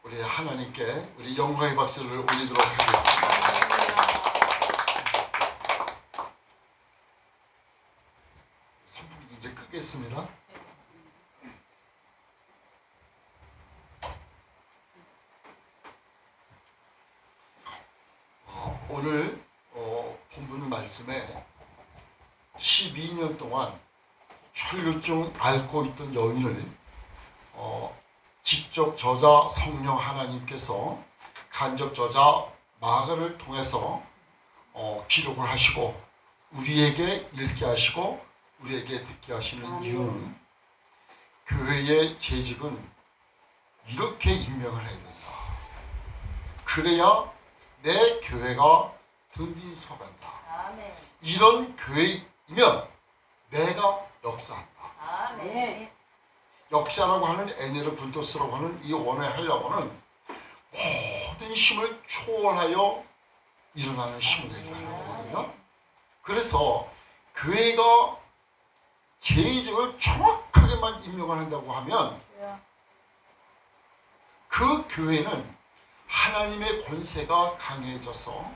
우리 하나님께 우리 영광의 박수를 올리도록 하겠습니다. 3분 이제 끄겠습니다. 오늘 본문 말씀에 12년 동안 혈루증 앓고 있던 여인을 직접 저자 성령 하나님께서 간접 저자 마가를 통해서 기록을 하시고 우리에게 읽게 하시고 우리에게 듣게 하시는 이유는 교회의 재직은 이렇게 임명을 해야 된다. 그래야 내 교회가 든든히 서간다. 아멘. 이런 교회이면 내가 역사한다. 아멘. 역사라고 하는 에네르 분토스라고 하는 이 원어에 하려고는 모든 힘을 초월하여 일어나는 힘을 얘기하는 거거든요. 그래서 교회가 재직을 정확하게만 임명을 한다고 하면 그 교회는 하나님의 권세가 강해져서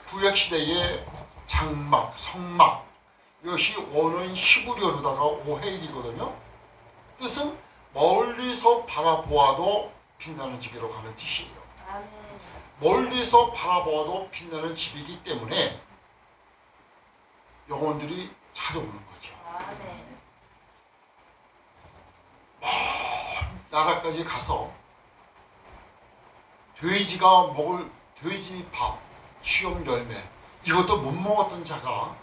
구약시대의 장막, 성막, 이것이 원어인 히브리어로다가 오헤일이거든요. 뜻은 멀리서 바라보아도 빛나는 집이라고 하는 뜻이에요. 아멘. 멀리서 바라보아도 빛나는 집이기 때문에 영혼들이 찾아오는 거죠. 아멘. 나라까지 가서 돼지가 먹을 돼지 밥, 수염 열매 이것도 못 먹었던 자가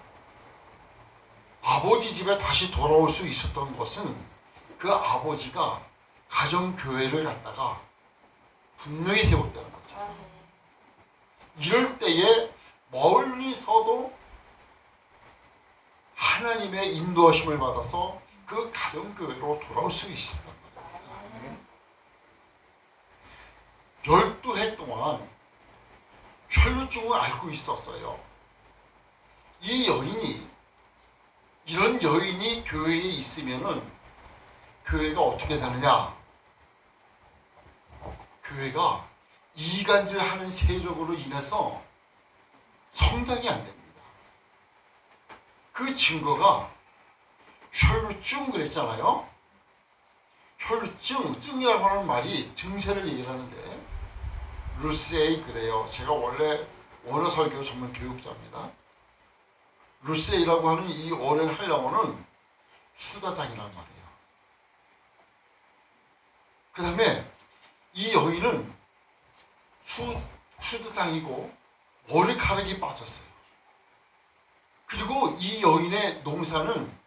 아버지 집에 다시 돌아올 수 있었던 것은 그 아버지가 가정교회를 갖다가 분명히 세웠다는 거죠. 아멘. 이럴 때에 멀리서도 하나님의 인도하심을 받아서 그 가정교회로 돌아올 수 있었던 거예요. 12해 동안 혈루증을 앓고 있었어요. 이 여인이 이런 여인이 교회에 있으면은 교회가 어떻게 되느냐? 교회가 이간질하는 세력으로 인해서 성장이 안 됩니다. 그 증거가 혈루증 그랬잖아요. 혈루증, 증이라고 하는 말이 증세를 얘기하는데 루세이 그래요. 제가 원래 원어 설교 전문 교육자입니다. 루세이라고 하는 이 원어를 하려고는 수다장이라는 말이에요. 그 다음에 이 여인은 수다장이고 머리카락이 빠졌어요. 그리고 이 여인의 농사는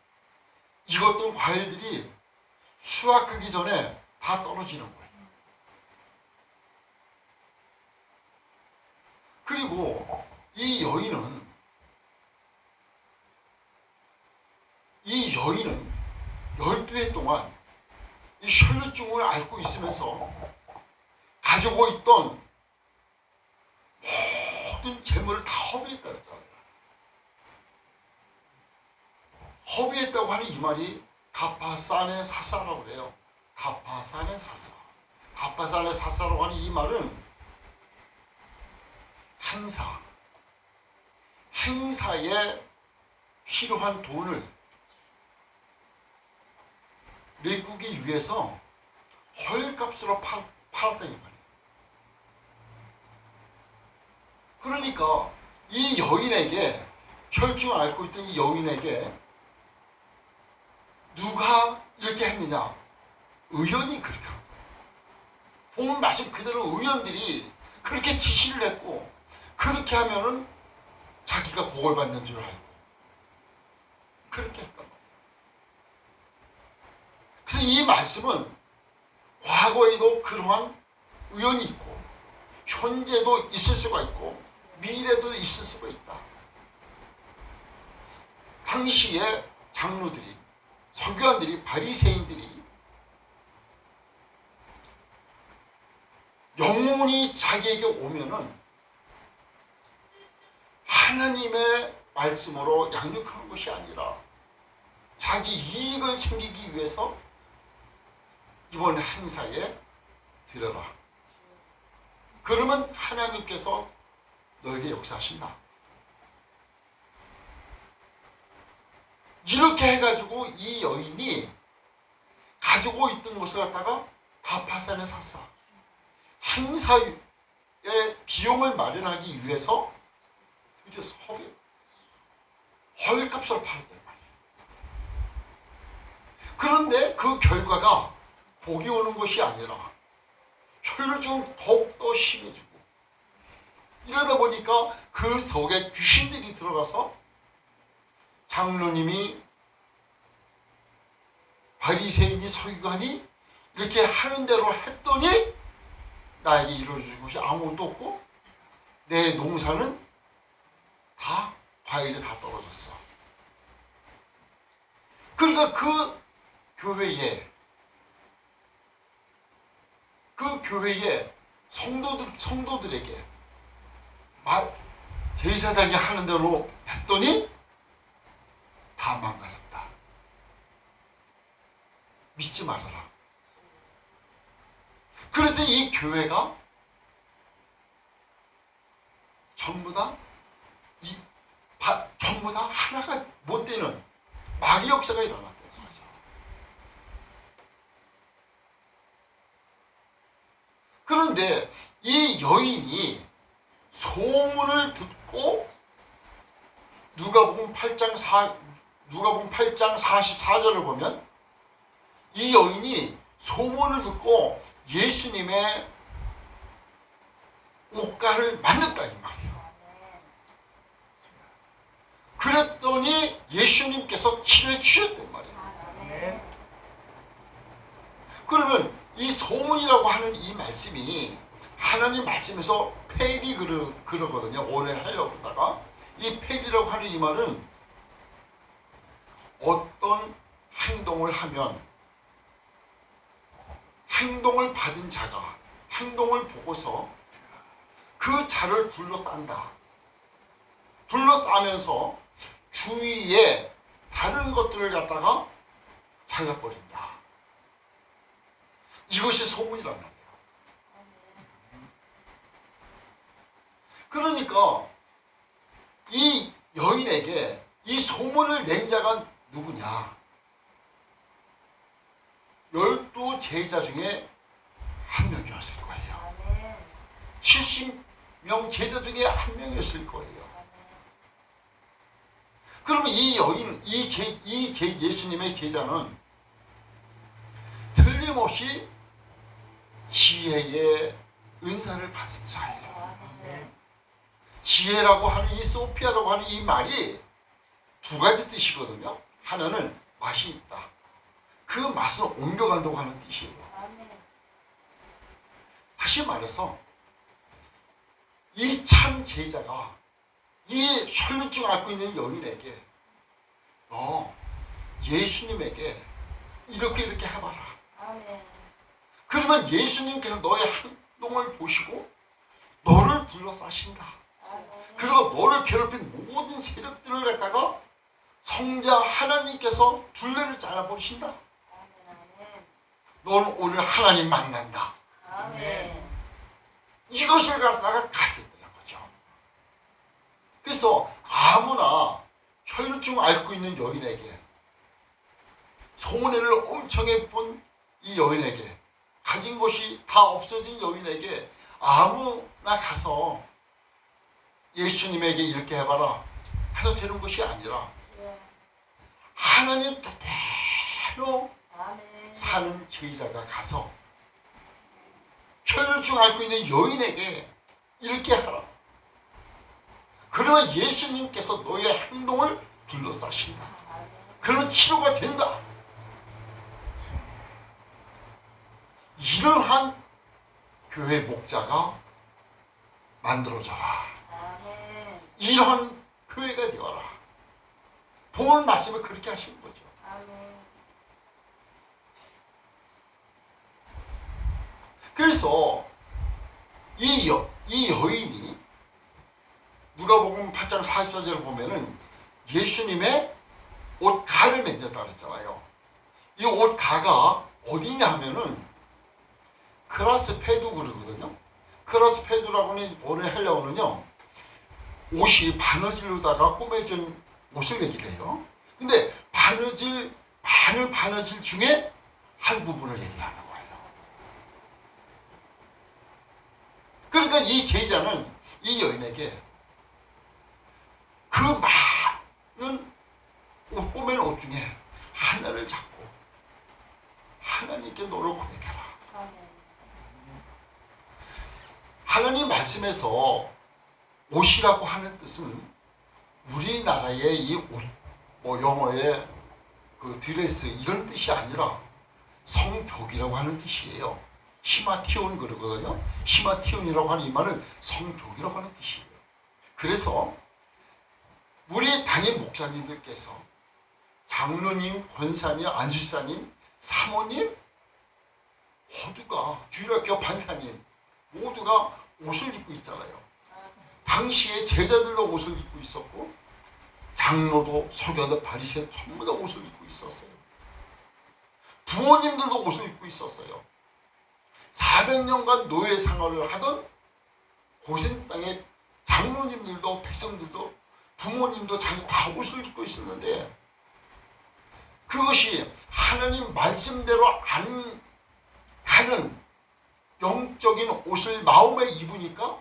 익었던 과일들이 수확하기 전에 다 떨어지는 거예요. 그리고 이 여인은 12해 동안 이 혈루증을 앓고 있으면서 가지고 있던 모든 재물을 다 허비했다 그랬잖아요. 허비했다고 하는 이 말이 가파산의 사사라고 그래요. 가파산의 사사. 가파산의 사사라고 하는 이 말은 행사에 필요한 돈을 메꾸기 위해서 헐값으로 팔았다는 말이에요. 그러니까 이 여인에게 혈증을 앓고 있던 이 여인에게 누가 이렇게 했느냐? 의원이 그렇게 하고 본 말씀 그대로 의원들이 그렇게 지시를 했고 그렇게 하면은 자기가 복을 받는 줄 알고 그렇게 했단 말이에요. 그래서 이 말씀은 과거에도 그러한 의원이 있고 현재도 있을 수가 있고 미래도 있을 수가 있다. 당시에 장로들이 서기관들이 바리새인들이 영혼이 자기에게 오면은 하나님의 말씀으로 양육하는 것이 아니라 자기 이익을 챙기기 위해서 이번 행사에 들어라. 그러면 하나님께서 너에게 역사하신다. 이렇게 해가지고 이 여인이 가지고 있던 것을 갖다가 다 파산해 샀어. 행사의 비용을 마련하기 위해서 드디어 헐값을 팔았단 말이에요. 그런데 그 결과가 복이 오는 것이 아니라 혈루증 더욱더 심해지고, 이러다 보니까 그 속에 귀신들이 들어가서 장로님이, 바리새인이, 서기관이 이렇게 하는 대로 했더니 나에게 이루어질 것이 아무것도 없고 내 농사는 다, 과일이 다 떨어졌어. 그러니까 그 교회에 성도들에게 제사장이 하는 대로 했더니 다 망가졌다. 믿지 말아라. 그랬더니 이 교회가 전부 다 하나가 못 되는 마귀 역사가 일어났다는 거죠. 그런데 이 여인이 소문을 듣고 누가복음 8장 44절을 보면 이 여인이 소문을 듣고 예수님의 옷가를 만났다 이 말이에요. 그랬더니 예수님께서 치료해 주셨단 말이에요. 그러면 이 소문이라고 하는 이 말씀이 하나님 말씀에서 페리 그러거든요. 오해를 하려고 그러다가 이 페리라고 하는 이 말은 어떤 행동을 하면 행동을 받은 자가 행동을 보고서 그 자를 둘러싼다. 둘러싸면서 주위에 다른 것들을 갖다가 잘라버린다. 이것이 소문이란 말이에요. 그러니까 이 여인에게 이 소문을 낸 자가 누구냐? 12 제자 중에 한 명이었을 거예요. 70명 제자 중에 한 명이었을 거예요. 그러면 이 여인, 예수님의 제자는 틀림없이 지혜의 은사를 받은 자예요. 지혜라고 하는 이 소피아라고 하는 이 말이 두 가지 뜻이거든요. 하나는 맛이 있다. 그 맛을 옮겨간다고 하는 뜻이에요. 다시 말해서 이 참 제자가 이 혈루증 앓고 있는 여인에게 너 예수님에게 이렇게 해봐라. 그러면 예수님께서 너의 행동을 보시고 너를 둘러싸신다. 그리고 너를 괴롭힌 모든 세력들을 갖다가 성자 하나님께서 둘레를 잘라버리신다. 너는 오늘 하나님 만난다. 이것을 갖다가 가르쳤다는 거죠. 그래서 아무나 혈루증 앓고 있는 여인에게, 소문을 엄청 해본 이 여인에게, 가진 것이 다 없어진 여인에게 아무나 가서 예수님에게 이렇게 해봐라 해도 되는 것이 아니라 하나님 뜻대로 사는 제자가 가서 혈루증 앓고 있는 여인에게 이렇게 하라. 그러면 예수님께서 너의 행동을 둘러싸신다. 그러면 치료가 된다. 이러한 교회 목자가 만들어져라. 이러한 교회가 되어라. 본문 말씀을 그렇게 하시는 거죠. 그래서 이 여인이 누가복음 8장 44절을 보면은 예수님의 옷가를 만졌다 그랬잖아요. 이 옷가가 어디냐 하면은 크라스 페두그르거든요. 크로스페드라고는 오늘 하려고는요, 옷이 바느질로다가 꾸며준 옷을 얘기를 해요. 근데 많은 바느질 중에 한 부분을 얘기를 하는 거예요. 그러니까 이 제자는 이 여인에게 그 많은 꾸며낸 옷 중에 하나를 잡고 하나님께 너를 고백해라. 아멘. 하나님 말씀에서 옷이라고 하는 뜻은 우리나라의 이 옷, 뭐 영어의 그 드레스 이런 뜻이 아니라 성벽이라고 하는 뜻이에요. 히마티온 그러거든요. 히마티온이라고 하는 이 말은 성벽이라고 하는 뜻이에요. 그래서 우리 담임 목사님들께서 장로님, 권사님, 안주사님, 사모님 모두가 주일학교 반사님 모두가 옷을 입고 있잖아요. 당시에 제자들도 옷을 입고 있었고 장로도 서기관도 바리새인 전부 다 옷을 입고 있었어요. 부모님들도 옷을 입고 있었어요. 400년간 노예 생활을 하던 고센 땅의 장로님들도 백성들도 부모님도 자기 다 옷을 입고 있었는데 그것이 하나님 말씀대로 안 가는 영적인 옷을 마음에 입으니까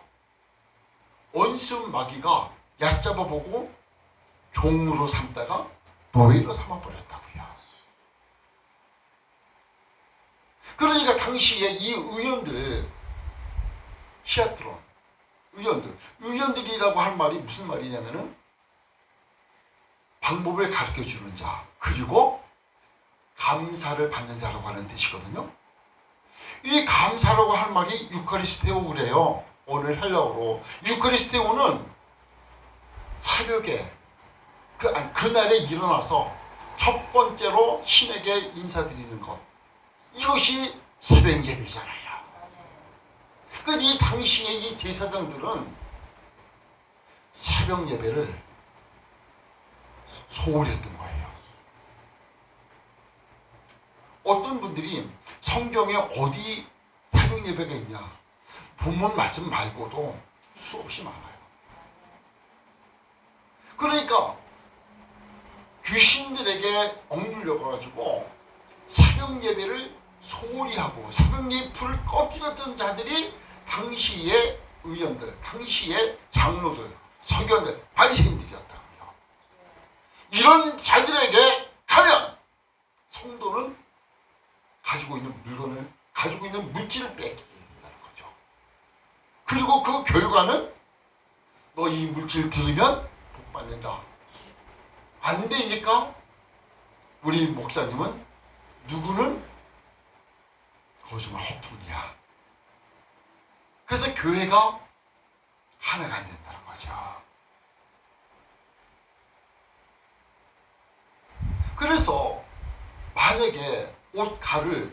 원수 마귀가 얕잡아보고 종으로 삼다가 노예로 삼아버렸다고요. 그러니까 당시에 이 의원들, 히아트론 의원들이라고 할 말이 무슨 말이냐면은 방법을 가르쳐주는 자, 그리고 감사를 받는 자라고 하는 뜻이거든요. 이 감사라고 할 말이 유카리스테오 그래요. 오늘 헬라어로. 유카리스테오는 새벽에 그날에 일어나서 첫 번째로 신에게 인사드리는 것. 이것이 새벽 예배잖아요. 그러니까 이 당시에 이 제사장들은 새벽 예배를 소홀히 했던 거예요. 어떤 분들이 성경에 어디 새벽 예배가 있냐 본문 말씀 말고도 수없이 많아요. 그러니까 귀신들에게 억눌려 가지고 새벽 예배를 소홀히 하고 새벽 예배를 꺼뜨렸던 자들이 당시의 의원들, 당시의 장로들, 서기관들, 바리새인들이었다고요. 이런 자들에게 가면 성도는 가지고 있는 물건을, 가지고 있는 물질을 뺏기게 된다는 거죠. 그리고 그 결과는 너 이 물질 들으면 복 받는다. 안 되니까 우리 목사님은 누구는 거짓말 허풍이야. 그래서 교회가 하나가 안 된다는 거죠. 그래서 만약에 옷가를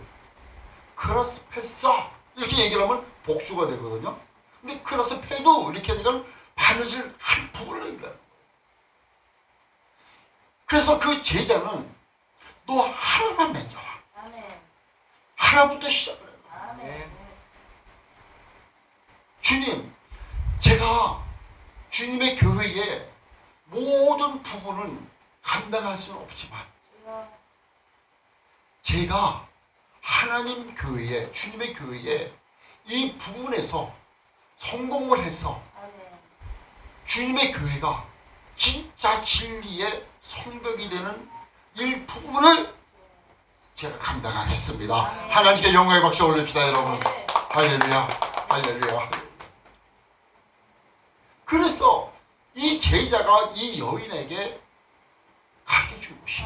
크라스패싸 이렇게 얘기를 하면 복수가 되거든요. 근데 크라스패도 이렇게 하니까 바느질 한 부분을 얘기를 해요. 그래서 그 제자는 너 하나만 만져라. 하나부터 시작을 해요. 주님, 제가 주님의 교회의 모든 부분은 감당할 수는 없지만 제가 하나님 교회에, 주님의 교회에 이 부분에서 성공을 해서 주님의 교회가 진짜 진리의 성벽이 되는 일부분을 제가 감당하겠습니다. 하나님께 영광의 박수 올립시다, 여러분. 할렐루야, 할렐루야. 그래서 이 제자가 이 여인에게 가르쳐준 것이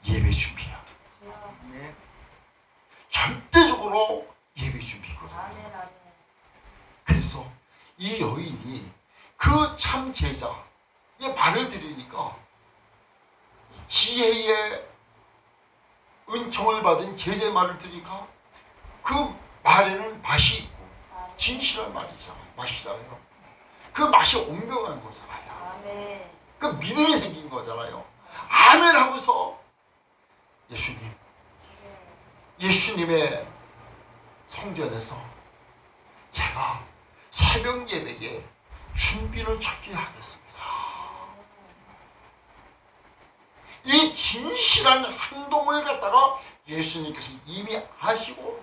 예배 준비야. 절대적으로 예배 준비거든요. 그래서 이 여인이 그 참 제자의 말을 들으니까 지혜의 은총을 받은 제자의 말을 들으니까 그 말에는 맛이 있고 진실한 맛이잖아요. 그 맛이 옮겨간 거잖아요. 그 믿음이 생긴 거잖아요. 아멘 하고서 예수님의 성전에서 제가 새벽 예배에 준비를 철저히 하겠습니다. 이 진실한 행동을 갖다가 예수님께서 이미 아시고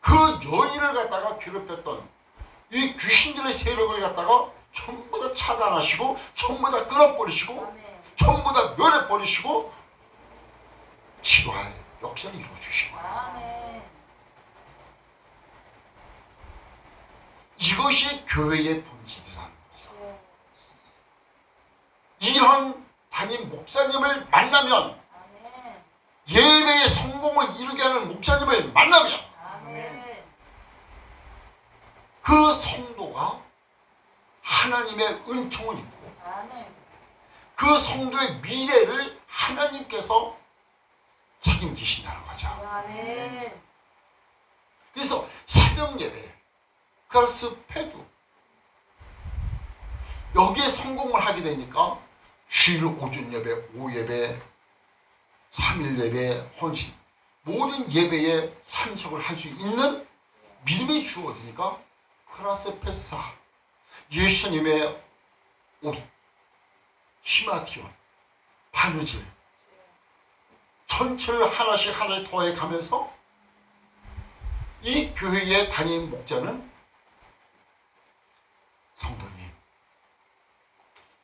그 여인을 갖다가 괴롭혔던 이 귀신들의 세력을 갖다가 전부 다 차단하시고 전부 다 끊어버리시고 아멘. 전부 다 멸해버리시고 치료할 역사를 이루어주시고 아멘. 이것이 교회의 본질이라는 거죠. 네. 이런 담임 목사님을 만나면 아멘. 예배의 성공을 이루게 하는 목사님을 만나면 아멘. 그 성도가 하나님의 은총을 입고 아멘. 그 성도의 미래를 하나님께서 책임지신다는 거죠. 아멘. 그래서 새벽 예배, 그래서 패두 여기에 성공을 하게 되니까 주일 오전 예배, 오후 예배, 3일 예배, 헌신 모든 예배에 참석을 할 수 있는 믿음이 주어지니까 크라스 페사 예수님의 옷, 히마티온, 바느질 전체를 하나씩 하나씩 더해 가면서 이 교회의 담임 목자는 성도님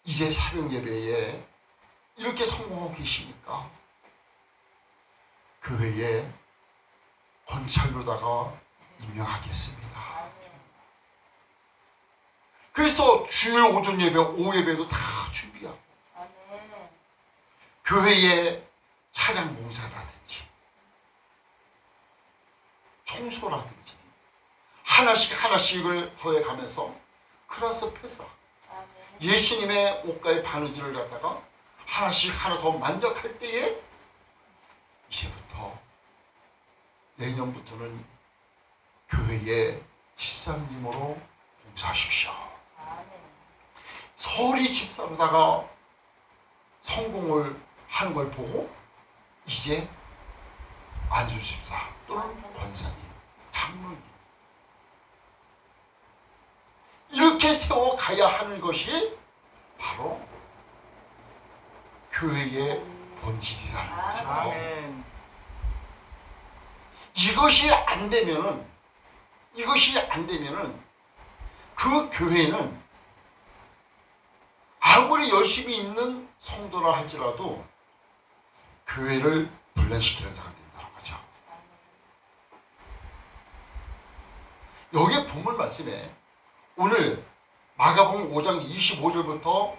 이제 새벽 예배에 이렇게 성공하고 계시니까 교회에 권찰로다가 임명하겠습니다. 그래서 주일 오전 예배, 오후 예배도 다 준비하고 아멘. 교회에 차량 봉사라든지 청소라든지 하나씩 하나씩을 더해가면서 크라스 페사 아멘. 예수님의 옷가의 바느질을 갖다가 하나씩 하나 더 만족할 때에 이제부터 내년부터는 교회의 집사님으로 봉사하십시오. 아멘. 서리 집사로다가 성공을 하는 걸 보고 이제 안수 집사 또는 권사님, 장로님 이렇게 세워가야 하는 것이 바로 교회의 본질이라는 거죠. 아멘. 이것이 안 되면은 그 교회는 아무리 열심히 있는 성도라 할지라도 교회를 분란시키는 자가 된다는 거죠. 여기 본문 말씀에 오늘 마가복음 5장 25절부터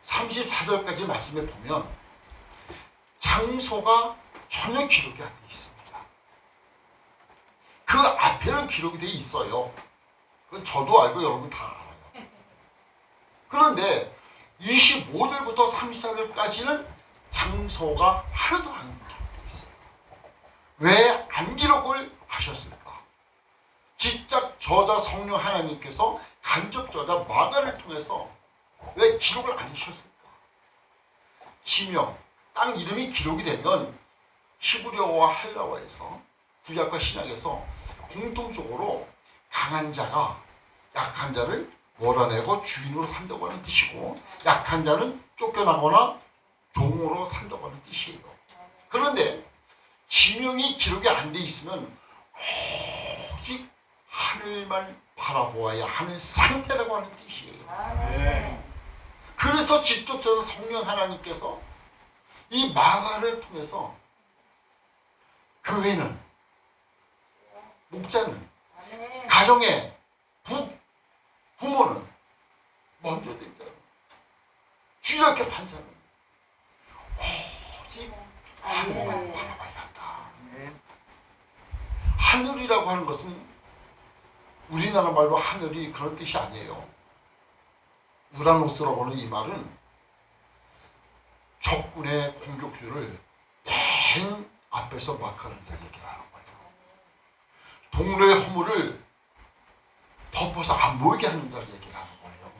34절까지 말씀에 보면 장소가 전혀 기록이 안 돼 있습니다. 그 앞에는 기록이 돼 있어요. 그건 저도 알고 여러분 다 알아요. 그런데 25절부터 34절까지는 장소가 하나도 안 기록되어 있어요. 왜 안 기록을 하셨을까? 직접 저자 성령 하나님께서 간접 저자 마가를 통해서 왜 기록을 안 해주셨을까? 지명, 땅 이름이 기록이 되면 히브리어와 헬라어에서 구약과 신약에서 공통적으로 강한 자가 약한 자를 몰아내고 주인으로 산다고 하는 뜻이고 약한 자는 쫓겨나거나 종으로 산다고 하는 뜻이에요. 그런데 지명이 기록이 안 돼 있으면 오직 하늘만 바라보아야 하는 상태라고 하는 뜻이에요. 아멘. 그래서 직접적으로 성령 하나님께서 이 마가를 통해서 교회는 목자는 아멘. 가정의 부모는 먼저 된다. 주력의 판사는 오직 하늘만 아멘. 바라봐야 한다. 아멘. 하늘이라고 하는 것은 우리나라 말로 하늘이 그런 뜻이 아니에요. 우라노스라고 하는 이 말은 적군의 공격수를 맨 앞에서 막하는 자 얘기를 하는 거예요. 동로의 허물을 덮어서 안 보이게 하는 자를 얘기를 하는 거예요.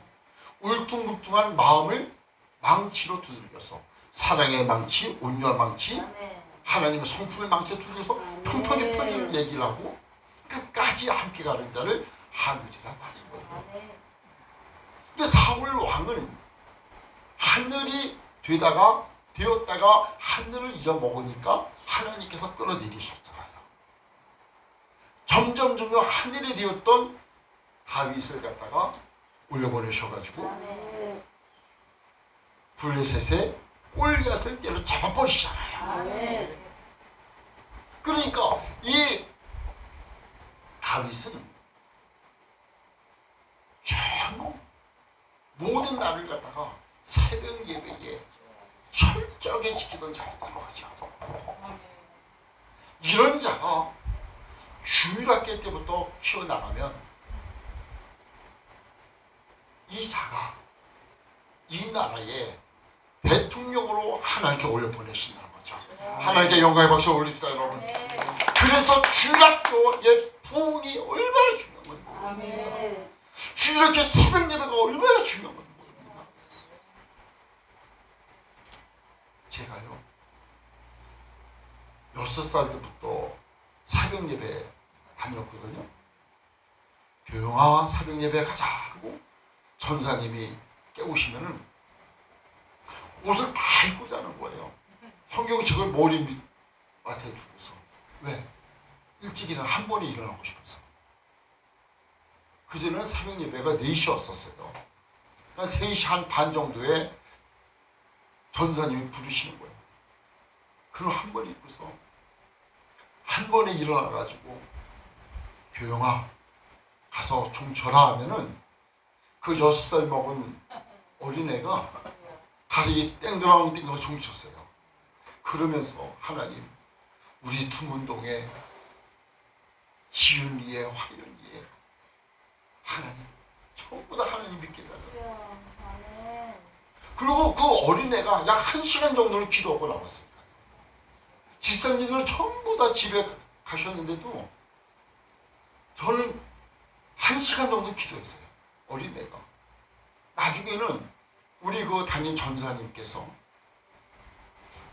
울퉁불퉁한 마음을 망치로 두들겨서 사랑의 망치, 온유한 망치, 아멘. 하나님의 성품의 망치로 두들겨서 평평히 펴주는 얘기를 하고 끝까지 함께 가는 자를 하늘이라고 하는 거예요. 아멘. 근데 사울 왕은 하늘이 되었다가 하늘을 잊어먹으니까 하나님께서 끌어내리셨잖아요. 점점 하늘이 되었던 다윗을 갖다가 올려보내셔가지고 아멘. 블레셋에 골리앗을 때려 잡아버리시잖아요. 아멘. 그러니까 이 다윗은 전부 모든 날을 갖다가 새벽 예배에 철저하게 지키던 자였다는 거죠. 이런 자가 주일학교 때부터 키워나가면 이 자가 이 나라에 대통령으로 하나님께 올려보내신다는 거죠. 하나님께 영광의 박수 올립시다, 여러분. 아멘. 그래서 주일학교의 부흥이 얼마나 중요한 거예요. 아멘. 주일학교 새벽 예배가 얼마나 중요한 거예요. 제가요 6살 때부터 새벽 예배 다녔거든요. 교영아 새벽 예배 가자 하고 전사님이 깨우시면은 옷을 다 입고 자는 거예요. 성경책을 머리 밑에 두고서. 왜? 일찍 한 번에 일어나고 싶어서. 그전에는 새벽 예배가 4시였었어요. 그러니까 3시 한 반 정도에 전사님이 부르시는 거예요. 그럼 한 번에 입고서 한 번에 일어나가지고 교영아 가서 좀 쳐라 하면은 그 6살 먹은 어린애가 가서 이 땡그랑 종 쳤어요. 그러면서 하나님 우리 두문동에 지은이의 화연이의 하나님 전부 다 하나님 믿게 해서 아멘. 그리고 그 어린애가 약 1시간 정도를 기도하고 나왔습니다. 집사님들은 전부 다 집에 가셨는데도 저는 1시간 정도 기도했어요. 어린애가. 나중에는 우리 그 담임 전사님께서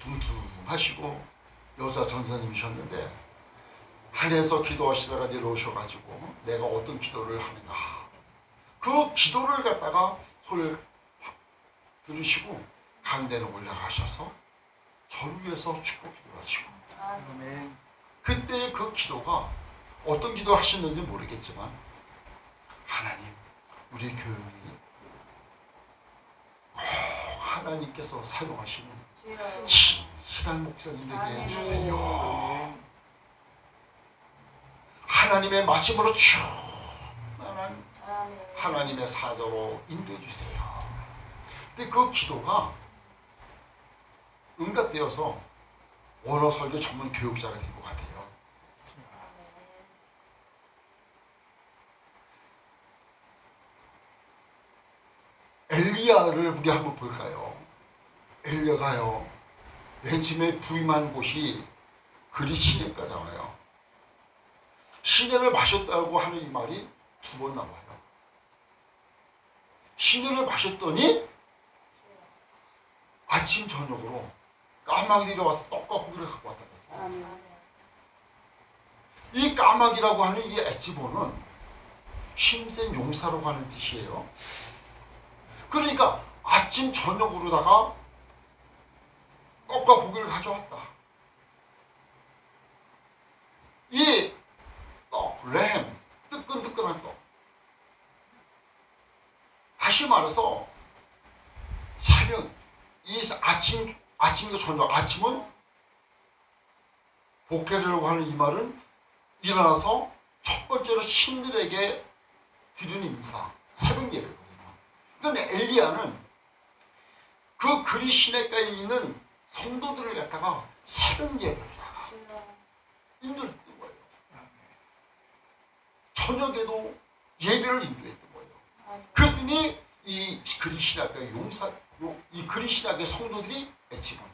둥둥하시고 여자 전사님이셨는데 하늘에서 기도하시다가 내려오셔가지고 내가 어떤 기도를 하는가 그 기도를 갖다가 소리를 들으시고 강대로 올라가셔서 저를 위해서 축복 기도를 하시고 아멘. 그때 그 기도가 어떤 기도를 하셨는지 모르겠지만 하나님 우리 교육이 꼭 하나님께서 사용하시는 주여. 진실한 목사님 되게 해주세요. 하나님의 말씀으로 충만한 아멘. 하나님의 사자로 인도해 주세요. 근데 그 기도가 응답되어서 언어 설교 전문 교육자가 된 것 같아요. 엘리야를 우리 한번 볼까요? 엘리야가요 맨 처음에 부임한 곳이 그리 시내가잖아요. 시내를 마셨다고 하는 이 말이 2번 나와요. 시내를 마셨더니 아침 저녁으로 까마귀들이 와서 떡과 고기를 갖고 왔다 그랬어요. 아멘. 이 까마귀라고 하는 이 엣지보는 힘센 용사라고 하는 뜻이에요. 그러니까 아침 저녁으로다가 떡과 고기를 가져왔다. 이 떡, 램, 뜨끈뜨끈한 떡. 다시 말해서 새벽, 이 아침과 저녁, 아침은 복회라고 하는 이 말은 일어나서 첫 번째로 신들에게 드리는 인사, 새벽 예배거든요. 그런데 엘리야는 그 그리 시내가에 있는 성도들을 갖다가 새벽 예배로다가 인도했던 거예요. 저녁에도 예배를 인도했던 거예요. 그랬더니 이 그리 시내가의 이 그리 시내가의 성도들이 애치면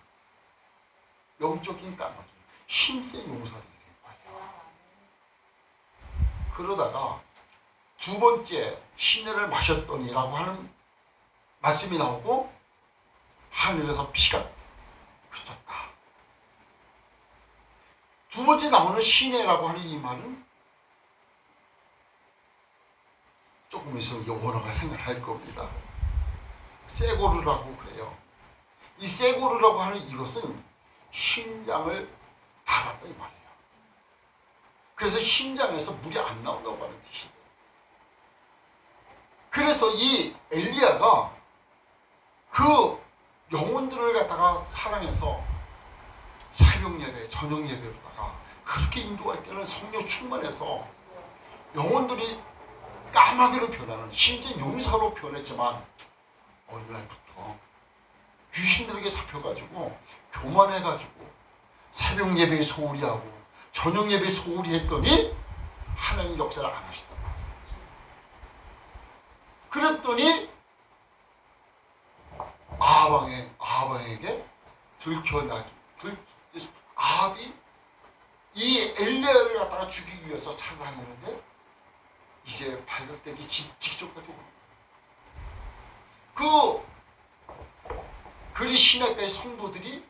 영적인 까마귀, 힘센 용사들이 된 거예요. 그러다가 2번째 시내를 마셨더니라고 하는 말씀이 나오고 하늘에서 피가 그쳤다. 2번째 나오는 시내라고 하는 이 말은 조금 있으면 영어가 생각할 겁니다. 세고르라고 그래요. 이 세고르라고 하는 이것은 심장을 닫았다 이 말이에요. 그래서 심장에서 물이 안 나온다고 하는 뜻이에요. 그래서 이 엘리야가 그 영혼들을 갖다가 사랑해서 새벽 예배, 저녁 예배로다가 그렇게 인도할 때는 성령 충만해서 영혼들이 까마귀로 변하는, 심지어 용사로 변했지만 어느 날부터 귀신들에게 잡혀가지고 교만해가지고 새벽 예배에 소홀히 하고 저녁 예배에 소홀히 했더니 하나님 역사를 안 하시단 말이에요. 그랬더니 아합에게 아합이 이 엘리야를 갖다가 죽이기 위해서 찾아다니는데 이제 발각되기 직전까지 오는 그리 시내가의 성도들이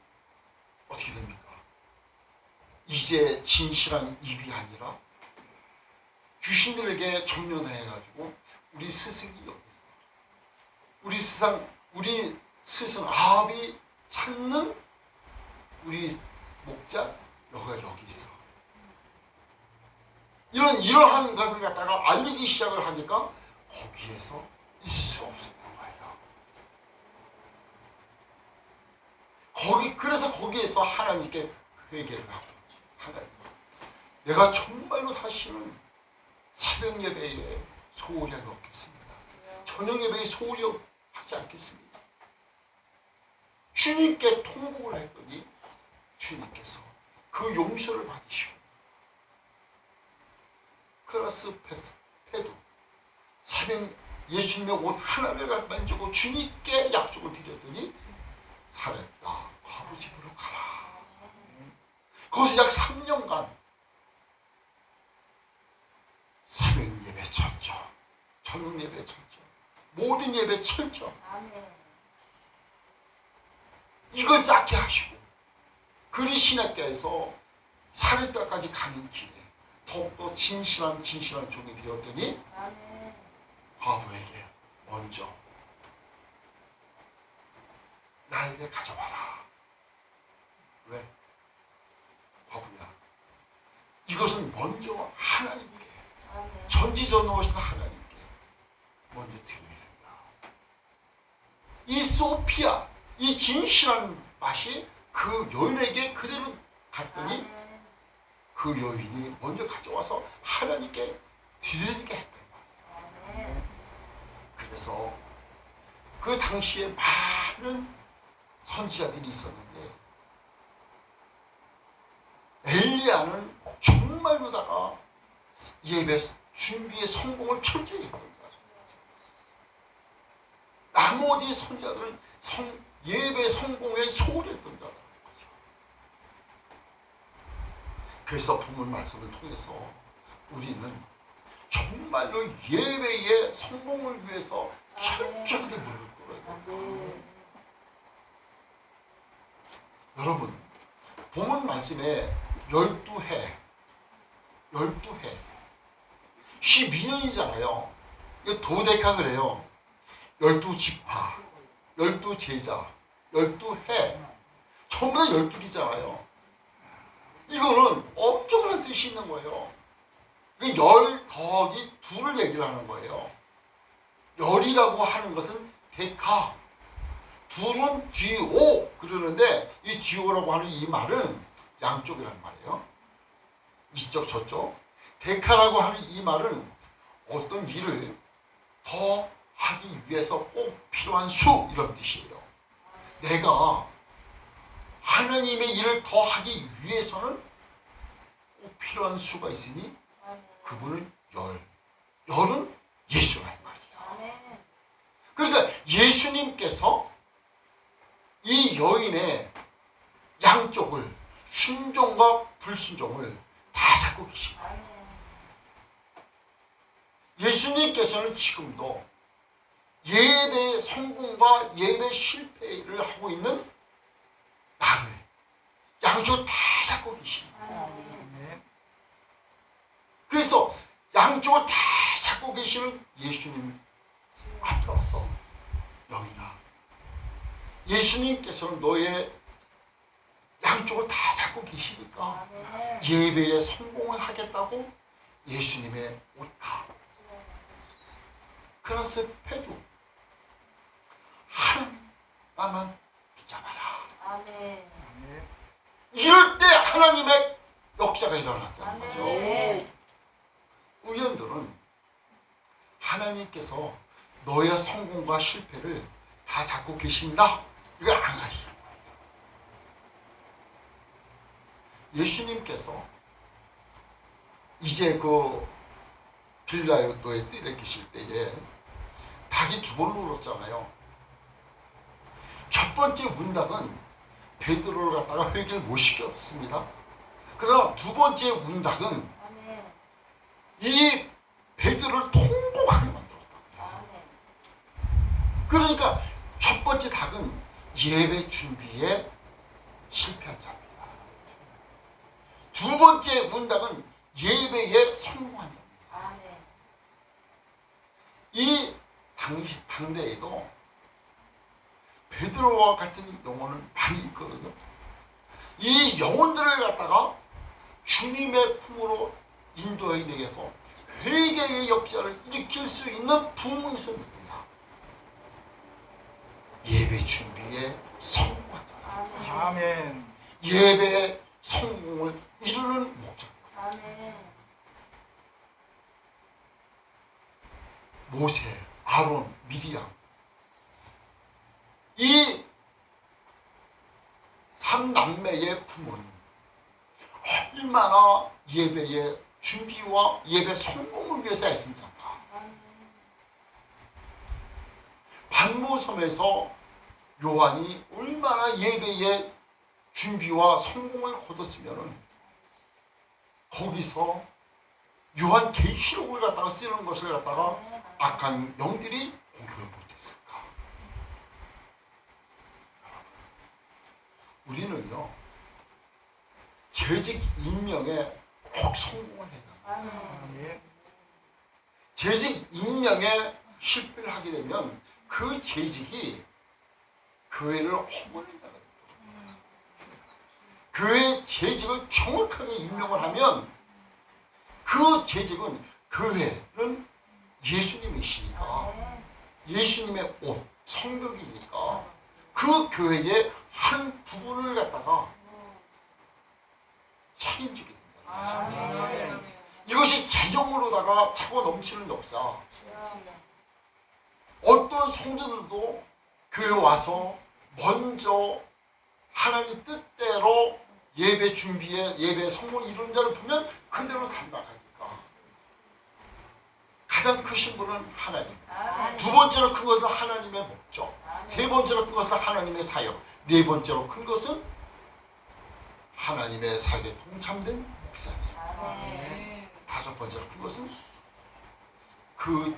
어떻게 됩니까? 이제 진실한 입이 아니라 귀신들에게 전면해가지고 우리 스승이 여기 있어. 우리 스승 아합이 찾는 우리 목자 여기가 여기 있어. 이러한 것을 갖다가 알리기 시작을 하니까 거기에서 있을 수 없었던 거예요. 그래서 거기에서 하나님께 회개를 하고, 하나님, 내가 정말로 다시는 새벽 예배에 소홀히 하지 않겠습니다. 저녁 예배에 소홀히 하지 않겠습니다. 주님께 통곡을 했더니 주님께서 그 용서를 받으시고 크라스 페두 새벽 예수님의 옷 하나를 만지고 주님께 약속을 드렸더니 살았다. 과부 집으로 가라. 거기서 약 3년간 새벽 예배 쳤죠. 저녁 예배 쳤죠. 모든 예배 쳤죠. 이걸 쌓게 하시고 그리 신학교에서 사렙다까지 가는 길에 더욱더 진실한 종이 되었더니 과부에게 먼저 나에게 가져와라. 왜? 과부야, 이것은 먼저 하나님께, 전지전능하신 하나님께 먼저 드려야 된다. 이 소피아, 이 진실한 맛이 그 여인에게 그대로 갔더니 그 여인이 먼저 가져와서 하나님께 드리게 했단 말이에요. 그래서 그 당시에 많은 선지자들이 있었는데 엘리야는 정말로다가 예배 준비의 성공을 철저히 했던 자죠. 나머지 선지자들은 예배 성공에 소홀했던 자라는 거죠. 그래서 본문 말씀을 통해서 우리는 정말로 예배의 성공을 위해서 철저하게 무릎 꿇어야 됩니다. 여러분, 본문 말씀에 12해 12년이잖아요. 이거 도데카 그래요. 12지파, 12제자, 12해 전부 다 12이잖아요. 이거는 엄청난 뜻이 있는 거예요. 열 더하기 2를 얘기를 하는 거예요. 열이라고 하는 것은 데카, 둘은 뒤오 그러는데 이 뒤오라고 하는 이 말은 양쪽이란 말이에요. 이쪽 저쪽. 데카라고 하는 이 말은 어떤 일을 더 하기 위해서 꼭 필요한 수 이런 뜻이에요. 내가 하나님의 일을 더 하기 위해서는 꼭 필요한 수가 있으니 그분은 열은 예수란 말이에요. 그러니까 예수님께서 이 여인의 양쪽을 순종과 불순종을 다 잡고 계십니다. 예수님께서는 지금도 예배 성공과 예배 실패를 하고 있는 나를 양쪽 다 잡고 계십니다. 그래서 양쪽을 다 잡고 계시는 예수님 앞에 와서 영이나 예수님께서는 너의 양쪽을 다 잡고 계시니까 아멘. 예배에 성공을 하겠다고 예수님의 옷다 그라스페도 하나만 붙잡아라. 아멘. 아멘. 이럴 때 하나님의 역사가 일어났다는 거죠. 아멘. 의원들은 하나님께서 너의 성공과 실패를 다 잡고 계신다. 이거 안 가리는 거예요. 예수님께서 이제 그 빌라도에 뜰에 계실 때에 닭이 두 번 울었잖아요. 첫 번째 문닭은 베드로를 갖다가 회개를 못 시켰습니다. 그러나 두 번째 문닭은 아멘. 이 베드로를 통곡하게 만들었다. 아멘. 그러니까 첫 번째 닭은 예배 준비에 실패한 자입니다. 두 번째 문닭은 예배에 성공한 자입니다. 아멘. 이 당대에도 베드로와 같은 영혼은 많이 있거든요. 이 영혼들을 갖다가 주님의 품으로 인도하기 위해서 회개의 역사를 일으킬 수 있는 부흥이 있습니다. 예배 준비에 성공한 자. 아멘. 아멘. 예배의 성공을 이루는 목적. 아멘. 모세, 아론, 미리암 이 3남매의 부모님 얼마나 예배의 준비와 예배 성공을 위해서 애쓴다. 아멘. 반모섬에서 요한이 얼마나 예배의 준비와 성공을 거뒀으면 거기서 요한 계시록을 갖다가 쓰는 것을 갖다가 악한 영들이 공격을 못했을까? 우리는요 재직 임명에 꼭 성공을 해야 합니다. 아멘. 아멘. 재직 임명에 실패를 하게 되면 그 재직이 교회를 허물린다. 교회 재직을 정확하게 임명을 하면 그 재직은 교회는 예수님이시니까 아멘. 예수님의 옷, 성벽이니까 그 교회의 한 부분을 갖다가 책임지게 된다는 거죠. 아멘. 이것이 재정으로다가 차고 넘치는 역사. 주여. 어떤 성도들도 교회 와서 먼저 하나님 뜻대로 예배 준비에 예배 성공을 이루는 자를 보면 그대로 담당하니까 가장 크신 분은 하나님, 아멘. 두 번째로 큰 것은 하나님의 목적, 아멘. 세 번째로 큰 것은 하나님의 사역, 네 번째로 큰 것은 하나님의 사역에 동참된 목사님, 아멘. 다섯 번째로 큰 것은 그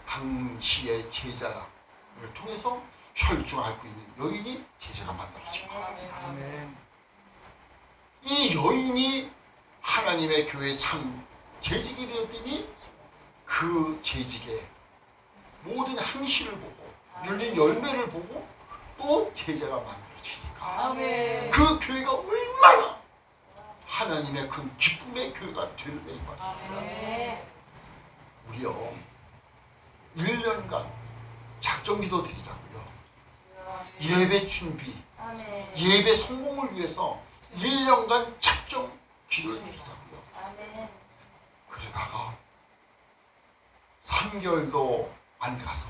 당시의 제자를 통해서 혈중을 앓고 있는 여인이 제자가 만들어진 거예요. 아멘. 이 여인이 하나님의 교회에 참 재직이 되었더니 그 재직에 모든 행실을 보고 열린 열매를 보고 또 제자가 만들어지니까 아멘. 그 교회가 얼마나 하나님의 큰 기쁨의 교회가 되는가 이 말이죠. 아멘. 우리요 1년간 작정기도 드리자고요. 예배 준비, 아멘. 예배 성공을 위해서 1년간 작정 기도를 드리자고요. 아멘. 그러다가 3개월도 안 가서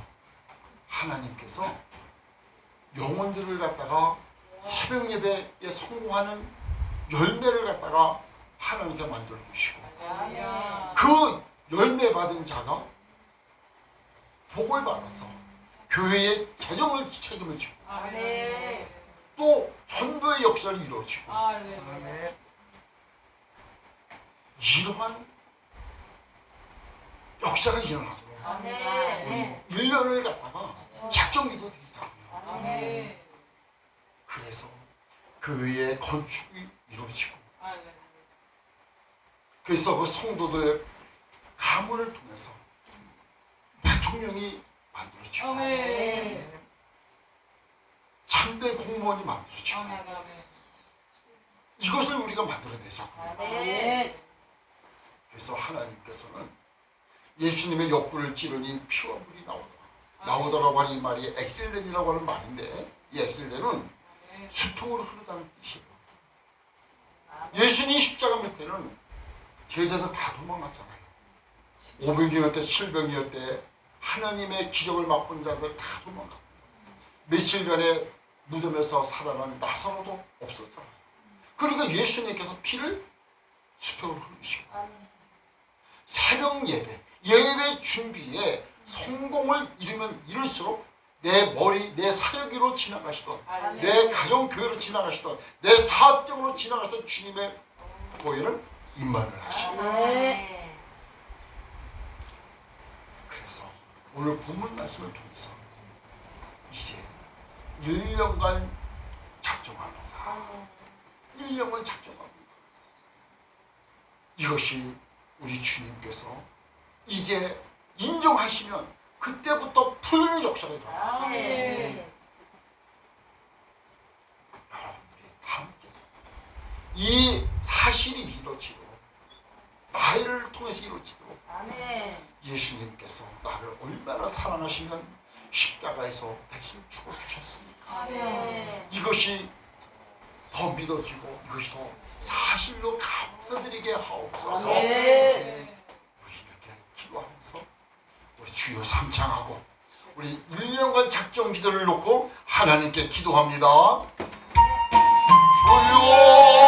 하나님께서 영혼들을 갖다가 새벽 예배에 성공하는 열매를 갖다가 하나님께 만들어 주시고 아멘. 그 열매 받은 자가 복을 받아서 교회의 재정을 책임을 지고 아멘. 또 전도의 역사를 이루어지고 아멘. 이러한 역사가 일어나고 아멘. 우리 1년을 갖다가 작정기도 드리자고요. 아멘. 그래서 교회의 건축이 이루어지고 그래서 그 성도들의 가문을 통해서 대통령이 만들어지고 아멘. 참된 공무원이 만들어지고 아멘. 이것을 우리가 만들어내자고. 아멘. 그래서 하나님께서는 예수님의 옆구리를 찌르니 피와 물이 나오더라고 하는 이 말이 엑셀렌이라고 하는 말인데, 이 엑셀렌은 수통으로 흐르다는 뜻이에요. 예수님 십자가 밑에는 제자들 다 도망갔잖아요. 500이었대 700이었대 하나님의 기적을 맛본 자들 다 도망갔고, 며칠 전에 무덤에서 살아난 나사로도 없었잖아요. 그러니까 예수님께서 피를 수통으로 흘리시고 새벽 예배 준비에 성공을 이루면 이룰수록 내 머리, 내 사역으로 지나가시던, 아멘. 내 가정교회로 지나가시던, 내 사업적으로 지나가시던 주님의 보혈은 임만을 하시고. 아멘. 그래서 오늘 본문 말씀을 통해서 이제 1년간 작정합니다. 1년간 작정합니다. 이것이 우리 주님께서 이제 인정하시면 그때부터 풀리는 역사가 일어납니다. 아멘. 여러분들이 다 함께 이 사실이 이루어지도록, 나를 통해서 이루어지도록 아멘. 예수님께서 나를 얼마나 사랑하시면 십자가에서 대신 죽어주셨습니까? 아멘. 이것이 더 믿어지고 이것이 더 사실로 감사드리게 하옵소서. 아멘. 우리 이렇게 기도하면서 우리 주여 삼창하고 우리 1년간 작정 기도를 놓고 하나님께 기도합니다. 주여